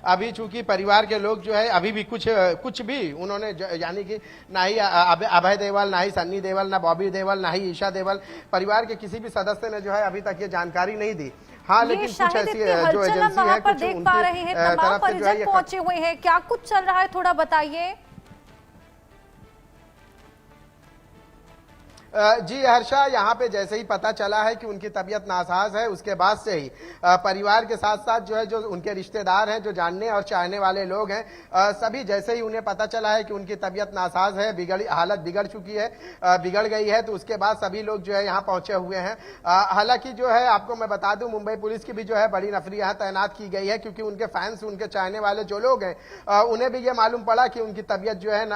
अभी चूंकि परिवार के लोग जो है अभी भी कुछ भी उन्होंने यानी कि ना ही अभय देओल, ना ही सन्नी देओल, ना बॉबी देओल, ना ही ईशा देओल, परिवार के किसी भी सदस्य ने जो है अभी तक ये जानकारी नहीं दी। हाँ, लेकिन कुछ ऐसी जो एजेंसी है कुछ देख पा रहे हैं, तमाम परिजन पहुंचे हुए हैं, क्या कुछ चल रहा है थोड़ा बताइए। जी हर्षा, यहाँ पे जैसे ही पता चला है कि उनकी तबीयत नासाज है, उसके बाद से ही परिवार के साथ साथ जो है जो उनके रिश्तेदार हैं, जो जानने और चाहने वाले लोग हैं, सभी जैसे ही उन्हें पता चला है कि उनकी तबीयत नासाज है, हालत बिगड़ चुकी है, बिगड़ गई है, तो उसके बाद सभी लोग जो है यहाँ पहुंचे हुए हैं। हालांकि जो है आपको मैं बता दूं, मुंबई पुलिस की भी जो है बड़ी नफरी यहाँ तैनात की गई है, क्योंकि उनके फैंस, उनके चाहने वाले जो लोग हैं, उन्हें भी ये मालूम पड़ा कि उनकी तबीयत जो है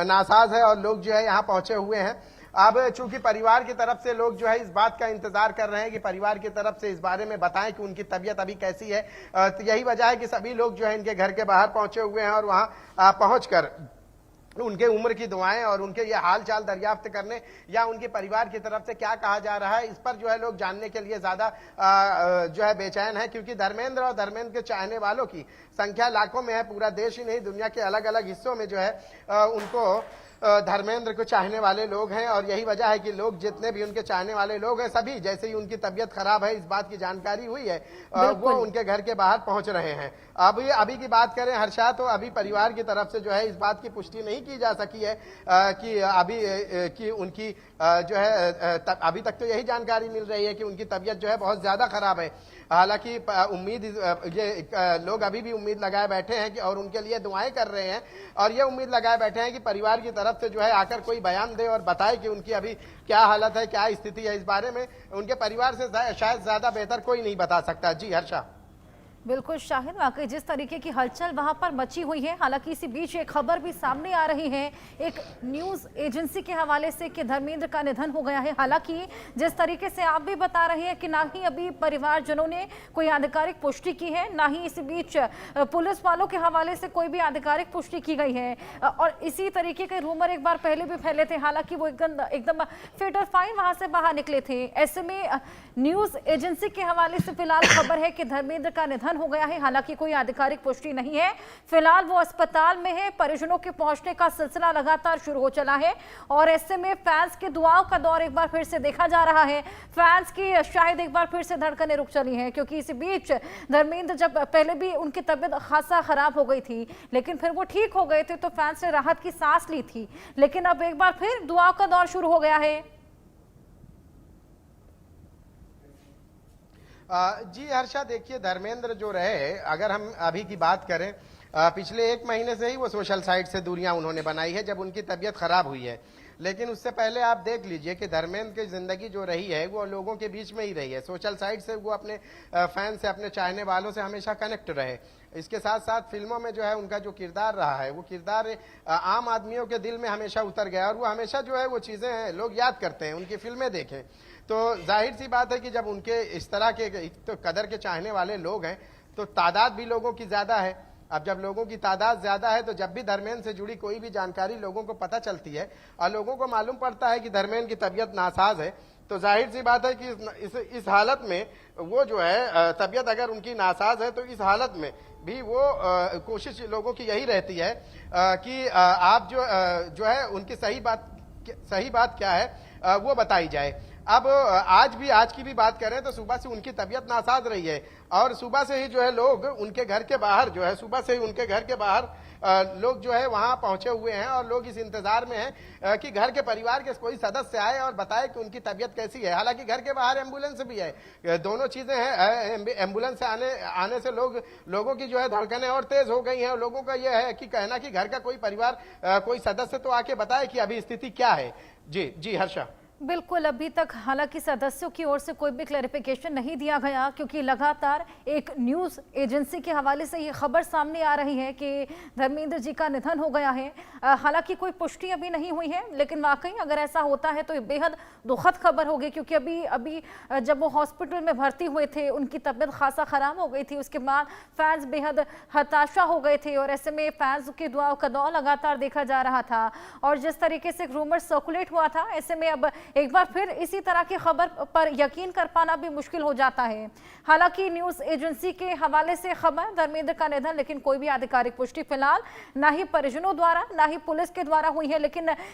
नासाज है और लोग जो है यहाँ पहुंचे हुए हैं। अब चूंकि परिवार की तरफ से लोग जो है इस बात का इंतजार कर रहे हैं कि परिवार की तरफ से इस बारे में बताएं कि उनकी तबीयत अभी कैसी है, तो यही वजह है कि सभी लोग जो है इनके घर के बाहर पहुंचे हुए हैं और वहां पहुंचकर उनके उम्र की दुआएं और उनके ये हाल चाल दरियाफ्त करने या उनके परिवार की तरफ से क्या कहा जा रहा है, इस पर जो है लोग जानने के लिए ज्यादा जो है बेचैन है, क्योंकि धर्मेंद्र और धर्मेंद्र के चाहने वालों की संख्या लाखों में है। पूरा देश ही नहीं, दुनिया के अलग अलग हिस्सों में जो है उनको धर्मेंद्र को चाहने वाले लोग हैं, और यही वजह है कि लोग जितने भी उनके चाहने वाले लोग हैं, सभी जैसे ही उनकी तबीयत खराब है, इस बात की जानकारी हुई है, वो उनके घर के बाहर पहुंच रहे हैं। अभी की बात करें हर्षा, तो अभी परिवार की तरफ से जो है इस बात की पुष्टि नहीं की जा सकी है कि अभी कि उनकी जो है अभी तक तो यही जानकारी मिल रही है कि उनकी तबीयत जो है बहुत ज्यादा खराब है। हालांकि उम्मीद ये लोग अभी भी उम्मीद लगाए बैठे हैं कि और उनके लिए दुआएं कर रहे हैं, और ये उम्मीद लगाए बैठे हैं कि परिवार की तरफ से जो है आकर कोई बयान दे और बताए कि उनकी अभी क्या हालत है, क्या स्थिति है। इस बारे में उनके परिवार से शायद ज्यादा बेहतर कोई नहीं बता सकता। जी हर्षा। बिल्कुल शाहिद, वाकई जिस तरीके की हलचल वहां पर मची हुई है, हालांकि इसी बीच एक खबर भी सामने आ रही है एक न्यूज एजेंसी के हवाले से कि धर्मेंद्र का निधन हो गया है। हालांकि जिस तरीके से आप भी बता रहे हैं कि ना ही अभी परिवारजनों ने कोई आधिकारिक पुष्टि की है, ना ही इसी बीच पुलिस वालों के हवाले से कोई भी आधिकारिक पुष्टि की गई है, और इसी तरीके के रूमर एक बार पहले भी फैले थे। हालांकि वो एकदम फिट और फाइन वहां से बाहर निकले थे। ऐसे में न्यूज एजेंसी के हवाले से फिलहाल खबर है कि धर्मेंद्र का निधन हो गया है। हालांकि कोई आधिकारिक पुष्टि नहीं है। फिलहाल वो अस्पताल में है। परिजनों के पहुंचने का सिलसिला लगातार शुरू हो चला है, और ऐसे में फैंस के दुआओं का दौर एक बार फिर से देखा जा रहा है। फैंस की शायद एक बार फिर से धड़कनें रुक चली हैं, क्योंकि इसी बीच धर्मेंद्र जब पहले भी उनकी तबीयत खासा खराब हो गई थी, लेकिन फिर वो ठीक हो गए थे, तो फैंस ने राहत की सांस ली थी। लेकिन अब एक बार फिर दुआओं का दौर शुरू हो गया है। जी हर्षा, देखिए धर्मेंद्र जो रहे, अगर हम अभी की बात करें, पिछले 1 महीने से ही वो सोशल साइट से दूरियां उन्होंने बनाई है जब उनकी तबीयत खराब हुई है। लेकिन उससे पहले आप देख लीजिए कि धर्मेंद्र की जिंदगी जो रही है वो लोगों के बीच में ही रही है। सोशल साइट से वो अपने फैन से, अपने चाहने वालों से हमेशा कनेक्ट रहे। इसके साथ साथ फिल्मों में जो है उनका जो किरदार रहा है, वो किरदार आम आदमियों के दिल में हमेशा उतर गया, और वो हमेशा जो है वो चीजें हैं लोग याद करते हैं, उनकी फिल्में देखें तो जाहिर सी बात है कि जब उनके इस तरह के तो कदर के चाहने वाले लोग हैं, तो तादाद भी लोगों की ज्यादा है। अब जब लोगों की तादाद ज्यादा है, तो जब भी धर्मेंद्र से जुड़ी कोई भी जानकारी लोगों को पता चलती है और लोगों को मालूम पड़ता है कि धर्मेंद्र की तबीयत नासाज है, तो जाहिर सी बात है कि इस हालत में वो जो है तबीयत अगर उनकी नासाज है, तो इस हालत में भी वो कोशिश लोगों की यही रहती है कि आप जो है उनकी सही बात क्या है वो बताई जाए। अब आज की भी बात करें तो सुबह से उनकी तबीयत नासाज रही है, और सुबह से ही जो है लोग उनके घर के बाहर जो है सुबह से ही उनके घर के बाहर लोग जो है वहां पहुंचे हुए हैं, और लोग इस इंतजार में हैं कि घर के परिवार के कोई सदस्य आए और बताए कि उनकी तबीयत कैसी है। हालांकि घर के बाहर एम्बुलेंस भी है, दोनों चीजें हैं। एम्बुलेंस से आने से लोगों की जो है धड़कनें और तेज हो गई हैं, और लोगों का यह है कि कहना कि घर का कोई परिवार कोई सदस्य तो आके बताए कि अभी स्थिति क्या है। जी हर्षा। बिल्कुल, अभी तक हालांकि सदस्यों की ओर से कोई भी क्लैरिफिकेशन नहीं दिया गया, क्योंकि लगातार एक न्यूज़ एजेंसी के हवाले से ये खबर सामने आ रही है कि धर्मेंद्र जी का निधन हो गया है। हालांकि कोई पुष्टि अभी नहीं हुई है, लेकिन वाकई अगर ऐसा होता है तो ये बेहद दुखद खबर होगी, क्योंकि अभी जब वो हॉस्पिटल में भर्ती हुए थे, उनकी तबीयत खासा ख़राब हो गई थी। उसके बाद फैंस बेहद हताशा हो गए थे, और ऐसे में फैंस की दुआओं का दौर लगातार देखा जा रहा था। और जिस तरीके से रूमर सर्कुलेट हुआ था, ऐसे में अब एक बार फिर इसी तरह की खबर पर यकीन कर पाना भी मुश्किल हो जाता है। हालांकि न्यूज एजेंसी के हवाले से खबर धर्मेंद्र का निधन, लेकिन कोई भी आधिकारिक पुष्टि फिलहाल ना ही परिजनों द्वारा ना ही पुलिस के द्वारा हुई है। लेकिन